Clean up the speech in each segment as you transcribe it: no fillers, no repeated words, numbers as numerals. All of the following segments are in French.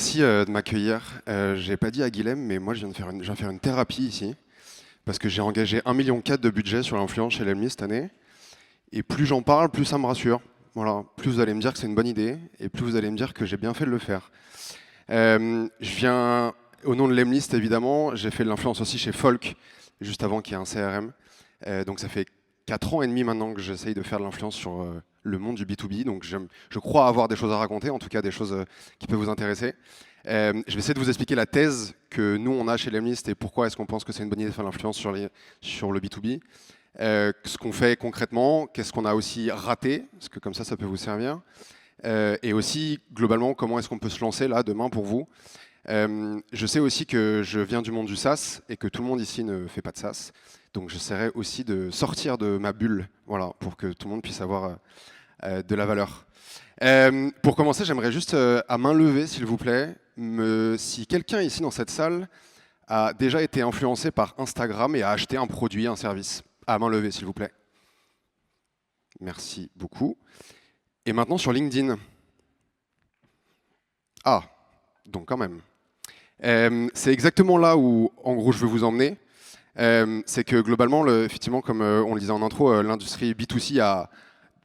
Merci de m'accueillir. J'ai pas dit à Guilhem, mais moi je viens faire une thérapie ici, parce que j'ai engagé 1,4 million de budget sur l'influence chez Lemlist cette année, et plus j'en parle, plus ça me rassure. Voilà, plus vous allez me dire que c'est une bonne idée, et plus vous allez me dire que j'ai bien fait de le faire. Je viens au nom de Lemlist, évidemment, j'ai fait de l'influence aussi chez Folk, juste avant qu'il y ait un CRM. Donc ça fait 4 ans et demi maintenant que j'essaye de faire de l'influence sur le monde du B2B, donc je crois avoir des choses à raconter, en tout cas des choses qui peuvent vous intéresser. Je vais essayer de vous expliquer la thèse que nous on a chez Lemlist et pourquoi est-ce qu'on pense que c'est une bonne idée de faire l'influence sur le B2B. Ce qu'on fait concrètement, qu'est-ce qu'on a aussi raté, parce que comme ça peut vous servir. Et aussi, globalement, comment est-ce qu'on peut se lancer là, demain, pour vous. Je sais aussi que je viens du monde du SaaS et que tout le monde ici ne fait pas de SaaS. Donc j'essaierai aussi de sortir de ma bulle, voilà, pour que tout le monde puisse avoir de la valeur. Pour commencer, j'aimerais juste, à main levée, s'il vous plaît, si quelqu'un ici dans cette salle a déjà été influencé par Instagram et a acheté un produit, un service. À main levée, s'il vous plaît. Merci beaucoup. Et maintenant sur LinkedIn. Ah, donc quand même. C'est exactement là où, en gros, je veux vous emmener. C'est que globalement, effectivement, comme on le disait en intro, l'industrie B2C a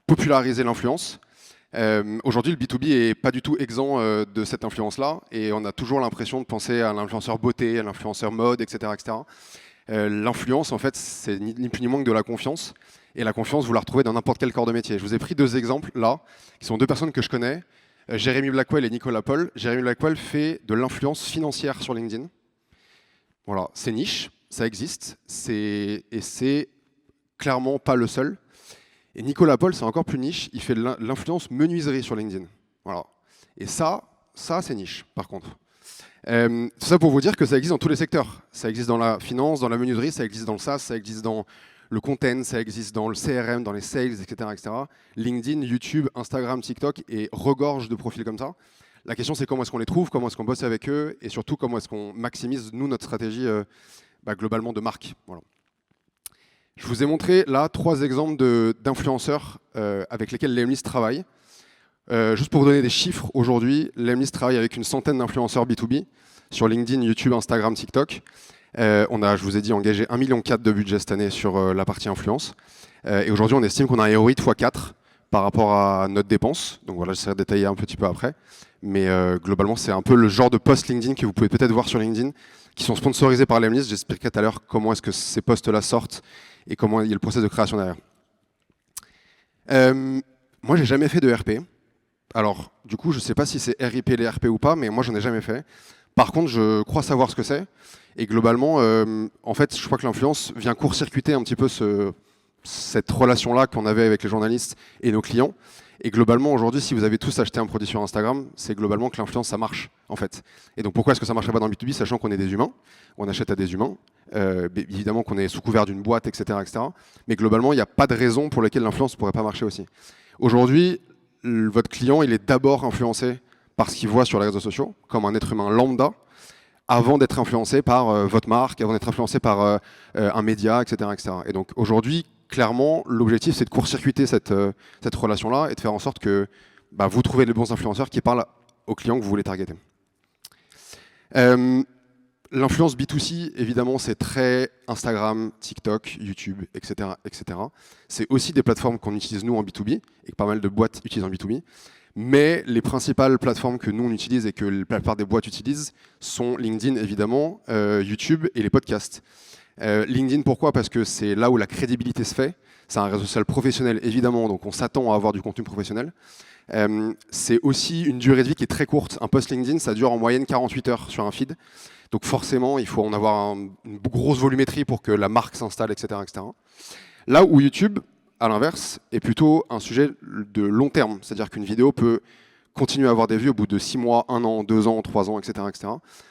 popularisé l'influence. Aujourd'hui, le B2B est pas du tout exempt de cette influence-là, et on a toujours l'impression de penser à l'influenceur beauté, à l'influenceur mode, etc., etc. L'influence, en fait, c'est ni plus ni moins que de la confiance, et la confiance, vous la retrouvez dans n'importe quel corps de métier. Je vous ai pris 2 exemples là, qui sont 2 personnes que je connais, Jérémy Blackwell et Nicolas Paul. Jérémy Blackwell fait de l'influence financière sur LinkedIn. Voilà, c'est niche, ça existe, et c'est clairement pas le seul. Et Nicolas Paul, c'est encore plus niche, il fait de l'influence menuiserie sur LinkedIn. Voilà. Et ça c'est niche, par contre. Tout ça pour vous dire que ça existe dans tous les secteurs. Ça existe dans la finance, dans la menuiserie, ça existe dans le SaaS, ça existe dans le content, ça existe dans le CRM, dans les sales, etc., etc. LinkedIn, YouTube, Instagram, TikTok et regorge de profils comme ça. La question, c'est comment est-ce qu'on les trouve, comment est-ce qu'on bosse avec eux, et surtout comment est-ce qu'on maximise, nous, notre stratégie globalement de marque. Voilà. Je vous ai montré là 3 exemples d'influenceurs avec lesquels Lemlist travaille. Juste pour vous donner des chiffres, aujourd'hui, Lemlist travaille avec une centaine d'influenceurs B2B sur LinkedIn, YouTube, Instagram, TikTok. On a, je vous ai dit, engagé 1,4 million de budget cette année sur la partie influence. Et aujourd'hui, on estime qu'on a un ROI x4 par rapport à notre dépense. Donc voilà, j'essaierai de détailler un petit peu après. Mais globalement, c'est un peu le genre de post LinkedIn que vous pouvez peut-être voir sur LinkedIn, qui sont sponsorisés par Lemlist. J'expliquerai tout à l'heure comment est-ce que ces posts-là sortent et comment il y a le process de création derrière. Moi, j'ai jamais fait de RP. Alors, du coup, je ne sais pas si c'est RIP les RP ou pas, mais moi, j'en ai jamais fait. Par contre, je crois savoir ce que c'est. Et globalement, en fait, je crois que l'influence vient court-circuiter un petit peu cette relation-là qu'on avait avec les journalistes et nos clients. Et globalement, aujourd'hui, si vous avez tous acheté un produit sur Instagram, c'est globalement que l'influence, ça marche, en fait. Et donc, pourquoi est-ce que ça ne marcherait pas dans le B2B, sachant qu'on est des humains, on achète à des humains, évidemment qu'on est sous couvert d'une boîte, etc., etc. Mais globalement, il n'y a pas de raison pour laquelle l'influence ne pourrait pas marcher aussi. Aujourd'hui, votre client, il est d'abord influencé par ce qu'il voit sur les réseaux sociaux, comme un être humain lambda, avant d'être influencé par votre marque, avant d'être influencé par un média, etc., etc. Et donc aujourd'hui, clairement, l'objectif, c'est de court-circuiter cette relation-là et de faire en sorte que vous trouvez les bons influenceurs qui parlent aux clients que vous voulez targeter. L'influence B2C, évidemment, c'est très Instagram, TikTok, YouTube, etc., etc. C'est aussi des plateformes qu'on utilise nous en B2B et que pas mal de boîtes utilisent en B2B. Mais les principales plateformes que nous on utilise et que la plupart des boîtes utilisent sont LinkedIn évidemment, YouTube et les podcasts. LinkedIn pourquoi? Parce que c'est là où la crédibilité se fait. C'est un réseau social professionnel évidemment, donc on s'attend à avoir du contenu professionnel. C'est aussi une durée de vie qui est très courte. Un post LinkedIn, ça dure en moyenne 48 heures sur un feed. Donc forcément, il faut en avoir une grosse volumétrie pour que la marque s'installe, etc., etc. Là où YouTube, à l'inverse, est plutôt un sujet de long terme. C'est-à-dire qu'une vidéo peut continuer à avoir des vues au bout de 6 mois, 1 an, 2 ans, 3 ans, etc., etc.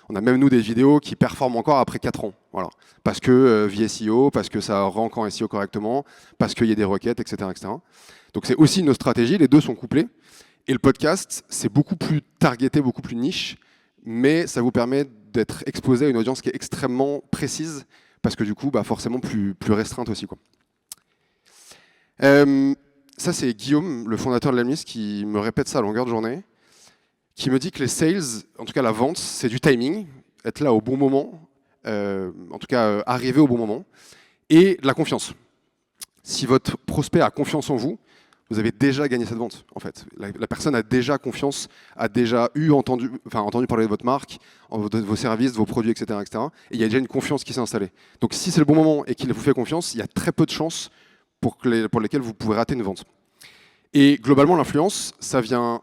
On a même nous des vidéos qui performent encore après 4 ans. Voilà. Parce que via SEO, parce que ça rank en SEO correctement, parce qu'il y a des requêtes, etc., etc. Donc c'est aussi une stratégie, les deux sont couplés. Et le podcast, c'est beaucoup plus targeté, beaucoup plus niche, mais ça vous permet d'être exposé à une audience qui est extrêmement précise, parce que du coup, forcément plus restreinte aussi, quoi. Ça, c'est Guillaume, le fondateur de Lemlist, qui me répète ça à longueur de journée. qui me dit que les sales, en tout cas la vente, c'est du timing, être là au bon moment, en tout cas arriver au bon moment, et de la confiance. Si votre prospect a confiance en vous, vous avez déjà gagné cette vente, en fait. La personne a déjà confiance, a déjà entendu parler de votre marque, de vos services, de vos produits, etc., etc. Et il y a déjà une confiance qui s'est installée. Donc si c'est le bon moment et qu'il vous fait confiance, il y a très peu de chances pour lesquelles vous pouvez rater une vente. Et globalement, l'influence, ça vient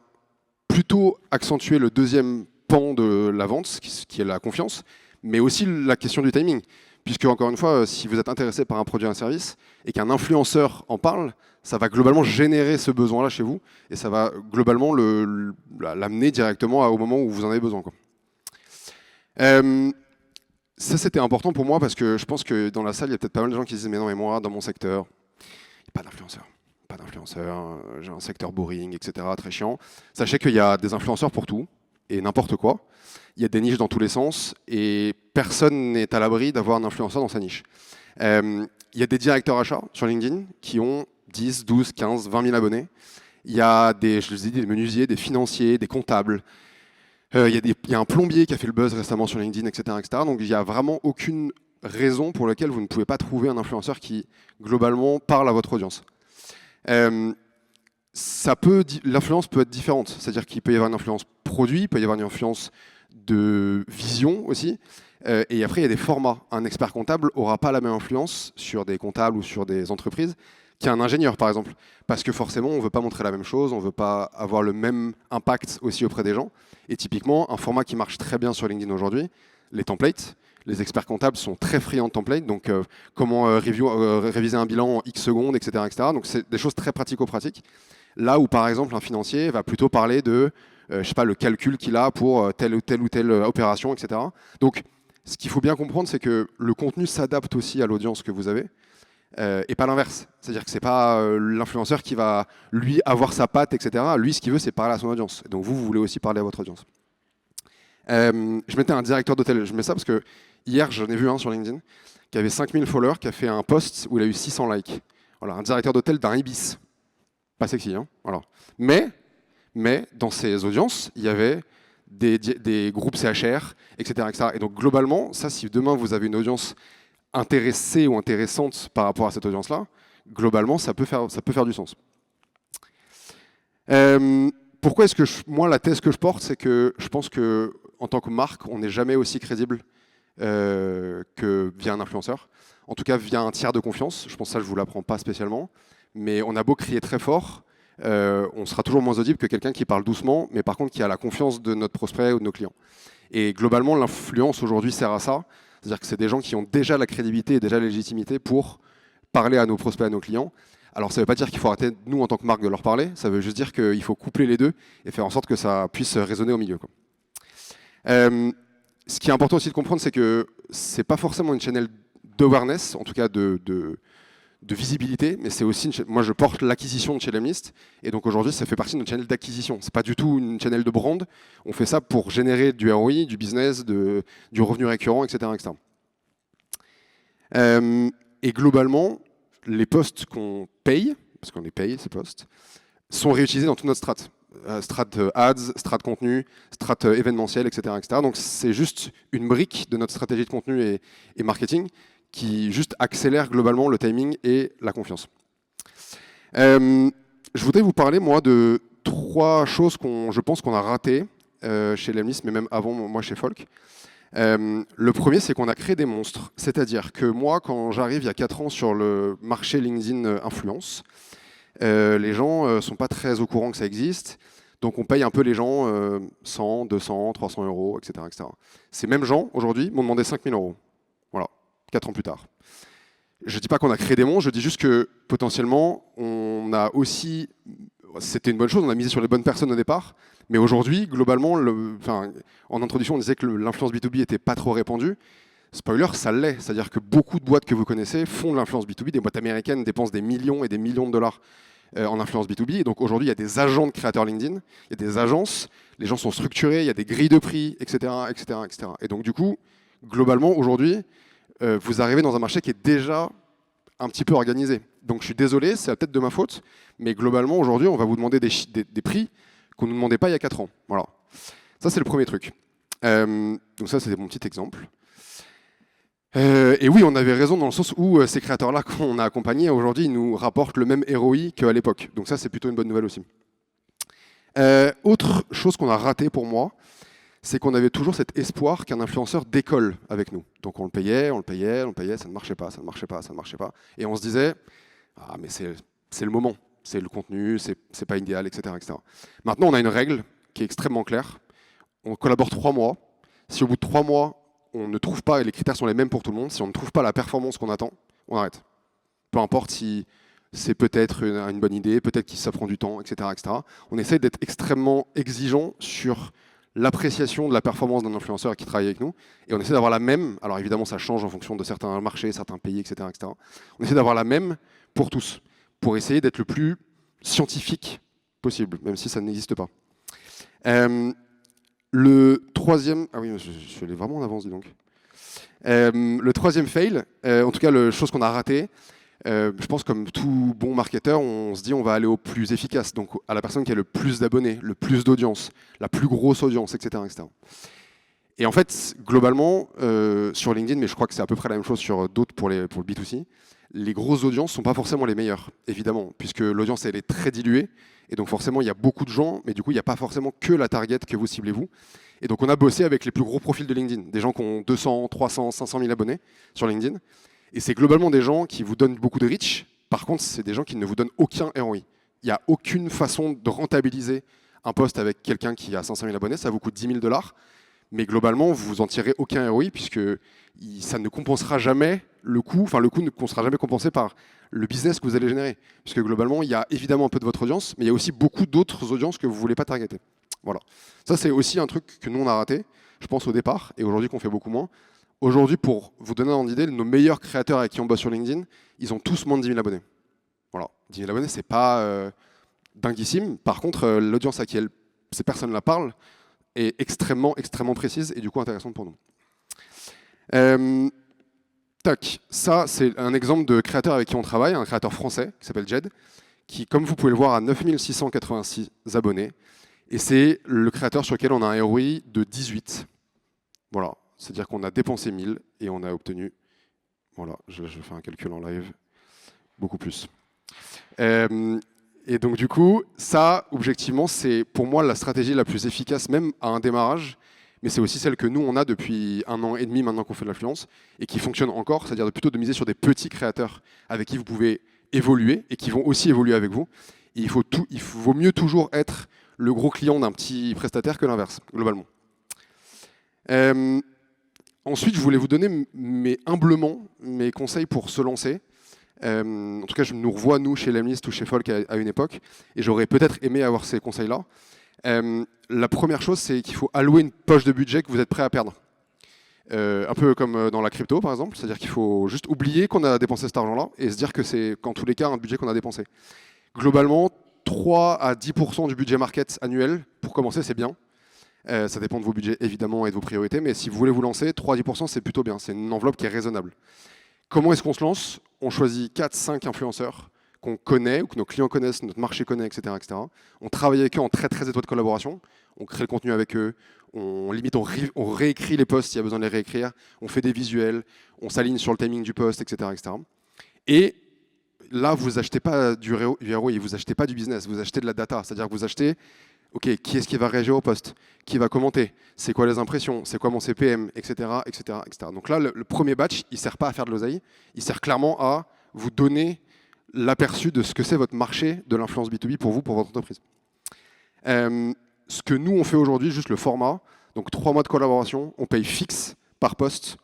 plutôt accentuer le deuxième pan de la vente, qui est la confiance, mais aussi la question du timing. Puisque, encore une fois, si vous êtes intéressé par un produit ou un service et qu'un influenceur en parle, ça va globalement générer ce besoin-là chez vous et ça va globalement l'amener directement au moment où vous en avez besoin, quoi. Ça, c'était important pour moi parce que je pense que dans la salle, il y a peut-être pas mal de gens qui disent « Mais non, mais moi, dans mon secteur, il n'y a pas d'influenceurs. Pas d'influenceurs, j'ai un secteur boring, etc., très chiant. » Sachez qu'il y a des influenceurs pour tout et n'importe quoi. Il y a des niches dans tous les sens et personne n'est à l'abri d'avoir un influenceur dans sa niche. Il y a des directeurs achats sur LinkedIn qui ont 10, 12, 15, 20 000 abonnés. Il y a des menuisiers, des financiers, des comptables. Il y a un plombier qui a fait le buzz récemment sur LinkedIn, etc., etc. Donc il n'y a vraiment aucune raison pour laquelle vous ne pouvez pas trouver un influenceur qui, globalement, parle à votre audience. L'influence peut être différente. C'est-à-dire qu'il peut y avoir une influence produit, il peut y avoir une influence de vision aussi. Et après, il y a des formats. Un expert comptable n'aura pas la même influence sur des comptables ou sur des entreprises qu'un ingénieur, par exemple. Parce que forcément, on ne veut pas montrer la même chose, on ne veut pas avoir le même impact aussi auprès des gens. Et typiquement, un format qui marche très bien sur LinkedIn aujourd'hui, les templates. Les experts comptables sont très friands de templates, donc comment réviser un bilan en X secondes, etc., etc. Donc c'est des choses très pratico-pratiques. Là où, par exemple, un financier va plutôt parler de je sais pas, le calcul qu'il a pour telle ou telle opération, etc. Donc, ce qu'il faut bien comprendre, c'est que le contenu s'adapte aussi à l'audience que vous avez, et pas l'inverse. C'est-à-dire que c'est pas l'influenceur qui va, lui, avoir sa patte, etc. Lui, ce qu'il veut, c'est parler à son audience. Et donc, vous voulez aussi parler à votre audience. Je mettais un directeur d'hôtel. Je mets ça parce que hier, j'en ai vu un sur LinkedIn qui avait 5000 followers, qui a fait un post où il a eu 600 likes. Voilà, un directeur d'hôtel d'un Ibis. Pas sexy, hein, voilà. Mais dans ces audiences, il y avait des groupes CHR, etc., etc. Et donc globalement, ça, si demain vous avez une audience intéressée ou intéressante par rapport à cette audience-là, globalement, ça peut faire du sens. Pourquoi est-ce que moi, la thèse que je porte, c'est que je pense que en tant que marque, on n'est jamais aussi crédible que via un influenceur. En tout cas, via un tiers de confiance. Je pense que ça, je ne vous l'apprends pas spécialement. Mais on a beau crier très fort, on sera toujours moins audible que quelqu'un qui parle doucement, mais par contre qui a la confiance de notre prospect ou de nos clients. Et globalement, l'influence aujourd'hui sert à ça. C'est-à-dire que c'est des gens qui ont déjà la crédibilité et déjà la légitimité pour parler à nos prospects, à nos clients. Alors ça ne veut pas dire qu'il faut arrêter, nous, en tant que marque, de leur parler. Ça veut juste dire qu'il faut coupler les deux et faire en sorte que ça puisse résonner au milieu, quoi. Ce qui est important aussi de comprendre, c'est que ce n'est pas forcément une channel d'awareness, en tout cas de visibilité, mais c'est aussi, moi je porte l'acquisition de chez Lemlist, et donc aujourd'hui ça fait partie de notre channel d'acquisition. C'est pas du tout une channel de brand, on fait ça pour générer du ROI, du business, du revenu récurrent, etc., etc. Et globalement, les posts qu'on paye, parce qu'on les paye ces posts, sont réutilisés dans toute notre strat. Strat ads, strat contenu, strat événementiel, etc., etc. Donc c'est juste une brique de notre stratégie de contenu et marketing qui juste accélère globalement le timing et la confiance. Je voudrais vous parler, moi, de 3 choses je pense qu'on a ratées chez Lemlist, mais même avant, moi, chez Folk. Le premier, c'est qu'on a créé des monstres. C'est-à-dire que moi, quand j'arrive il y a 4 ans sur le marché LinkedIn Influence, les gens ne sont pas très au courant que ça existe. Donc on paye un peu les gens 100, 200, 300 euros, etc., etc. Ces mêmes gens, aujourd'hui, m'ont demandé 5000 euros. Voilà, 4 ans plus tard. Je ne dis pas qu'on a créé des monstres, je dis juste que potentiellement, on a aussi, c'était une bonne chose, on a misé sur les bonnes personnes au départ, mais aujourd'hui, globalement, en introduction, on disait que l'influence B2B n'était pas trop répandue. Spoiler, ça l'est, c'est-à-dire que beaucoup de boîtes que vous connaissez font de l'influence B2B, des boîtes américaines dépensent des millions et des millions de dollars en influence B2B, et donc aujourd'hui, il y a des agents de créateurs LinkedIn, il y a des agences, les gens sont structurés, il y a des grilles de prix, etc., etc., etc. Et donc du coup, globalement, aujourd'hui, vous arrivez dans un marché qui est déjà un petit peu organisé. Donc je suis désolé, c'est peut-être de ma faute, mais globalement, aujourd'hui, on va vous demander des prix qu'on ne nous demandait pas il y a 4 ans. Voilà. Ça, c'est le premier truc. Donc ça, c'était mon petit exemple. Et oui, on avait raison dans le sens où ces créateurs-là qu'on a accompagnés, aujourd'hui, ils nous rapportent le même ROI qu'à l'époque. Donc ça, c'est plutôt une bonne nouvelle aussi. Autre chose qu'on a raté pour moi, c'est qu'on avait toujours cet espoir qu'un influenceur décolle avec nous. Donc on le payait, ça ne marchait pas, ça ne marchait pas, ça ne marchait pas. Et on se disait, ah mais c'est le moment, c'est le contenu, c'est pas idéal, etc., etc. Maintenant, on a une règle qui est extrêmement claire. On collabore 3 mois. Si au bout de 3 mois, on ne trouve pas, et les critères sont les mêmes pour tout le monde, si on ne trouve pas la performance qu'on attend, on arrête. Peu importe si c'est peut-être une bonne idée, peut-être que ça prend du temps, etc., etc. On essaie d'être extrêmement exigeant sur l'appréciation de la performance d'un influenceur qui travaille avec nous, et on essaie d'avoir la même, alors évidemment ça change en fonction de certains marchés, certains pays, etc., etc. On essaie d'avoir la même pour tous, pour essayer d'être le plus scientifique possible, même si ça n'existe pas. Le troisième, ah oui, je suis allé vraiment en avance, dis donc. Le troisième fail, en tout cas, la chose qu'on a ratée, je pense comme tout bon marketeur, on se dit on va aller au plus efficace, donc à la personne qui a le plus d'abonnés, le plus d'audience, la plus grosse audience, etc., etc. Et en fait, globalement, sur LinkedIn, mais je crois que c'est à peu près la même chose sur d'autres pour le B2C, les grosses audiences ne sont pas forcément les meilleures, évidemment, puisque l'audience elle est très diluée, et donc forcément il y a beaucoup de gens, mais du coup il n'y a pas forcément que la target que vous ciblez vous. Et donc on a bossé avec les plus gros profils de LinkedIn, des gens qui ont 200, 300, 500 000 abonnés sur LinkedIn, et c'est globalement des gens qui vous donnent beaucoup de reach, par contre c'est des gens qui ne vous donnent aucun ROI. Il n'y a aucune façon de rentabiliser un post avec quelqu'un qui a 500 000 abonnés, ça vous coûte 10 000 $, mais globalement vous en tirez aucun ROI puisque ça ne compensera jamais le coût, enfin le coût ne sera jamais compensé par le business que vous allez générer. Puisque globalement, il y a évidemment un peu de votre audience, mais il y a aussi beaucoup d'autres audiences que vous ne voulez pas targeter. Voilà. Ça, c'est aussi un truc que nous, on a raté, je pense, au départ, et aujourd'hui qu'on fait beaucoup moins. Aujourd'hui, pour vous donner un idée, nos meilleurs créateurs avec qui on bosse sur LinkedIn, ils ont tous moins de 10 000 abonnés. Voilà. 10 000 abonnés, c'est pas dinguissime. Par contre, l'audience à qui ces personnes-là parlent est extrêmement, extrêmement précise et du coup intéressante pour nous. Tac, ça c'est un exemple de créateur avec qui on travaille, un créateur français qui s'appelle Jed, qui comme vous pouvez le voir a 9 686 abonnés, et c'est le créateur sur lequel on a un ROI de 18. Voilà, c'est-à-dire qu'on a dépensé 1000 et on a obtenu, voilà, je fais un calcul en live, beaucoup plus. Et donc du coup, ça, objectivement, c'est pour moi la stratégie la plus efficace, même à un démarrage, mais c'est aussi celle que nous, on a depuis 1 an et demi maintenant qu'on fait de l'influence, et qui fonctionne encore, c'est-à-dire plutôt de miser sur des petits créateurs avec qui vous pouvez évoluer, et qui vont aussi évoluer avec vous. Et il vaut mieux toujours être le gros client d'un petit prestataire que l'inverse, globalement. Ensuite, je voulais vous donner humblement mes conseils pour se lancer. En tout cas, je nous revois, nous, chez Lemlist ou chez Folk à une époque, et j'aurais peut-être aimé avoir ces conseils-là. La première chose, c'est qu'il faut allouer une poche de budget que vous êtes prêt à perdre. Un peu comme dans la crypto, par exemple, c'est-à-dire qu'il faut juste oublier qu'on a dépensé cet argent-là et se dire que c'est, qu'en tous les cas, un budget qu'on a dépensé. Globalement, 3 à 10% du budget market annuel, pour commencer, c'est bien. Ça dépend de vos budgets, évidemment, et de vos priorités, mais si vous voulez vous lancer, 3 à 10%, c'est plutôt bien. C'est une enveloppe qui est raisonnable. Comment est-ce qu'on se lance? On choisit 4-5 influenceurs qu'on connaît, ou que nos clients connaissent, notre marché connaît, etc., etc. On travaille avec eux en très très étroite collaboration, on crée le contenu avec eux, on réécrit les posts s'il y a besoin de les réécrire, on fait des visuels, on s'aligne sur le timing du post, etc., etc. Et là, vous achetez pas du ROI, vous achetez pas du business, vous achetez de la data, c'est-à-dire que vous achetez, ok, qui est-ce qui va réagir au post, qui va commenter, c'est quoi les impressions, c'est quoi mon CPM, etc., etc., etc. Donc là, le premier batch, il sert pas à faire de l'oseille, il sert clairement à vous donner l'aperçu de ce que c'est votre marché de l'influence B2B pour vous, pour votre entreprise. Ce que nous, on fait aujourd'hui, juste le format, donc 3 mois de collaboration, on paye fixe par poste.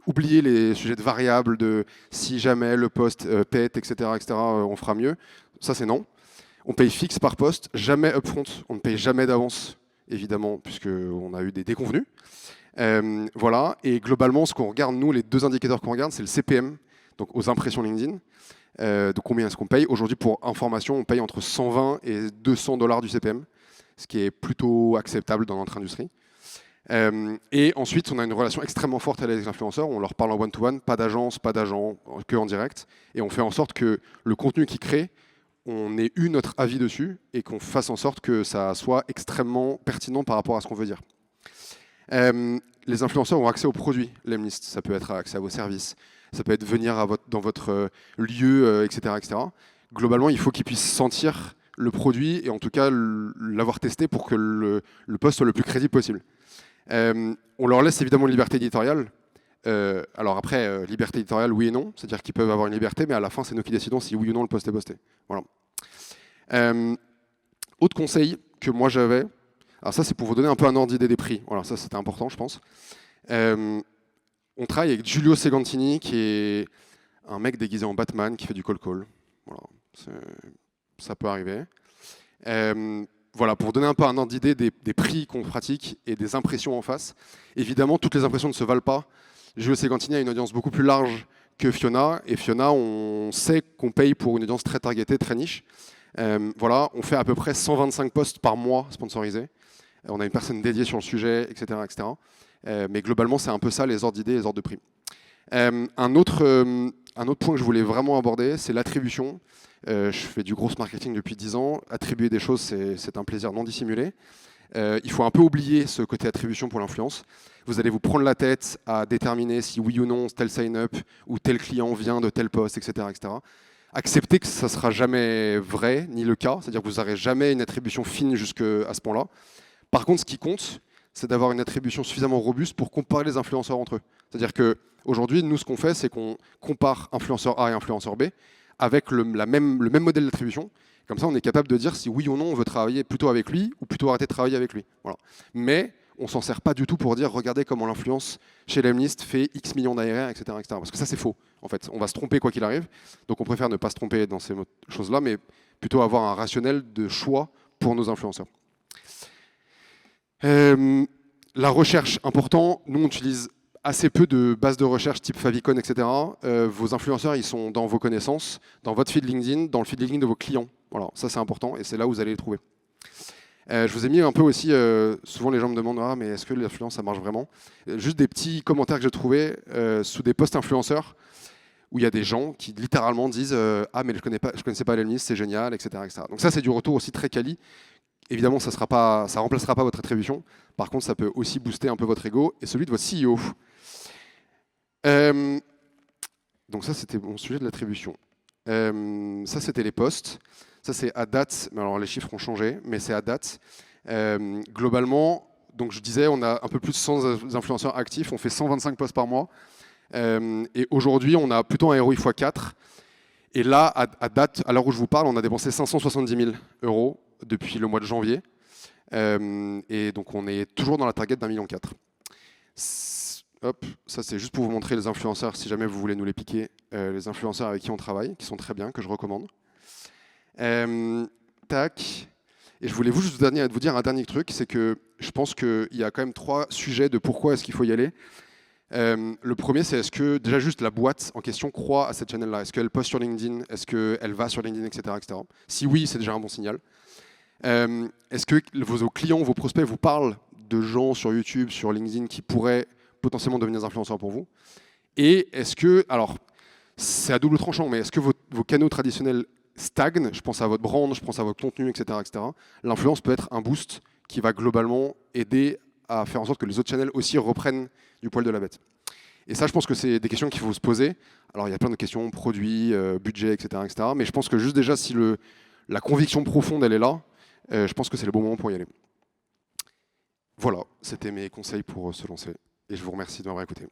Oubliez les sujets de variables, de si jamais le poste pète, etc., etc., on fera mieux. Ça, c'est non. On paye fixe par poste, jamais upfront, on ne paye jamais d'avance, évidemment, puisqu'on a eu des déconvenus. Voilà, et globalement, ce qu'on regarde, nous, les 2 indicateurs qu'on regarde, c'est le CPM, donc aux impressions LinkedIn. Donc combien est-ce qu'on paye? Aujourd'hui, pour information, on paye entre 120 et 200 $ du CPM, ce qui est plutôt acceptable dans notre industrie. Et ensuite, on a une relation extrêmement forte avec les influenceurs. On leur parle en one-to-one, pas d'agence, pas d'agent, que en direct. Et on fait en sorte que le contenu qu'ils créent, on ait eu notre avis dessus et qu'on fasse en sorte que ça soit extrêmement pertinent par rapport à ce qu'on veut dire. Les influenceurs ont accès aux produits Lemlist. Ça peut être accès à vos services, ça peut être venir dans votre lieu, etc., etc. Globalement, il faut qu'ils puissent sentir le produit et en tout cas l'avoir testé pour que le post soit le plus crédible possible. On leur laisse évidemment une liberté éditoriale. Alors après, liberté éditoriale, oui et non. C'est-à-dire qu'ils peuvent avoir une liberté, mais à la fin, c'est nous qui décidons si oui ou non le post est posté. Voilà. Autre conseil que moi j'avais, alors ça c'est pour vous donner un peu un ordre d'idée des prix. Voilà, ça c'était important, je pense. On travaille avec Giulio Segantini, qui est un mec déguisé en Batman qui fait du call call. Voilà, ça peut arriver. Voilà, pour vous donner un peu un ordre d'idée des prix qu'on pratique et des impressions en face. Évidemment, toutes les impressions ne se valent pas. Giulio Segantini a une audience beaucoup plus large que Fiona, et Fiona, on sait qu'on paye pour une audience très targetée, très niche. Voilà, on fait à peu près 125 posts par mois sponsorisés. On a une personne dédiée sur le sujet, etc., etc. Mais globalement, c'est un peu ça les ordres d'idées, les ordres de prix. Un autre point que je voulais vraiment aborder, c'est l'attribution. Je fais du gros marketing depuis 10 ans. Attribuer des choses, c'est un plaisir non dissimulé. Il faut un peu oublier ce côté attribution pour l'influence. Vous allez vous prendre la tête à déterminer si oui ou non tel sign-up ou tel client vient de tel poste, etc., etc. Acceptez que ça ne sera jamais vrai, ni le cas. C'est-à-dire que vous n'aurez jamais une attribution fine jusqu'à ce point-là. Par contre, ce qui compte, c'est d'avoir une attribution suffisamment robuste pour comparer les influenceurs entre eux. C'est-à-dire qu'aujourd'hui, nous, ce qu'on fait, c'est qu'on compare influenceur A et influenceur B avec le même modèle d'attribution. Comme ça, on est capable de dire si oui ou non on veut travailler plutôt avec lui ou plutôt arrêter de travailler avec lui. Voilà. Mais on ne s'en sert pas du tout pour dire regardez comment l'influence chez Lemlist fait X millions d'ARR, etc., etc. Parce que ça, c'est faux. En fait, on va se tromper quoi qu'il arrive. Donc on préfère ne pas se tromper dans ces choses-là, mais plutôt avoir un rationnel de choix pour nos influenceurs. La recherche, important. Nous, on utilise assez peu de bases de recherche type Favicon, etc. Vos influenceurs, ils sont dans vos connaissances, dans votre feed LinkedIn, dans le feed LinkedIn de vos clients. Voilà, ça c'est important et c'est là où vous allez les trouver. Je vous ai mis un peu aussi, souvent les gens me demandent ah mais est-ce que l'influence ça marche vraiment? Juste des petits commentaires que j'ai trouvés sous des posts influenceurs où il y a des gens qui littéralement disent ah mais je connaissais pas Lemlist, c'est génial, etc., etc. Donc ça c'est du retour aussi très quali. Évidemment ça remplacera pas votre attribution. Par contre ça peut aussi booster un peu votre ego et celui de votre CEO. Donc ça c'était mon sujet de l'attribution. Ça c'était les posts. Ça c'est à date, mais alors les chiffres ont changé, mais c'est à date. Globalement, donc je disais, on a un peu plus de 100 influenceurs actifs, on fait 125 posts par mois. Et aujourd'hui, on a plutôt un ROI x4. Et là, à date, à l'heure où je vous parle, on a dépensé 570 000 € depuis le mois de janvier. Et donc on est toujours dans la target d'1,4 million. Hop, ça c'est juste pour vous montrer les influenceurs, si jamais vous voulez nous les piquer, les influenceurs avec qui on travaille, qui sont très bien, que je recommande. Tac. Et je voulais juste vous dire un dernier truc, c'est que je pense qu'il y a quand même 3 sujets de pourquoi est-ce qu'il faut y aller. Le premier, c'est est-ce que déjà juste la boîte en question croit à cette channel-là? Est-ce qu'elle poste sur LinkedIn? Est-ce qu'elle va sur LinkedIn, etc., etc. Si oui, c'est déjà un bon signal. Est-ce que vos clients, vos prospects vous parlent de gens sur YouTube, sur LinkedIn qui pourraient potentiellement devenir des influenceurs pour vous? Et est-ce que, alors c'est à double tranchant, mais est-ce que vos canaux traditionnels stagnent? Je pense à votre brand, je pense à votre contenu, etc., etc. L'influence peut être un boost qui va globalement aider à faire en sorte que les autres channels aussi reprennent du poil de la bête. Et ça, je pense que c'est des questions qu'il faut se poser. Alors, il y a plein de questions, produits, budget, etc., etc. Mais je pense que juste déjà, si la conviction profonde, elle est là, je pense que c'est le bon moment pour y aller. Voilà, c'était mes conseils pour se lancer. Et je vous remercie de m'avoir écouté.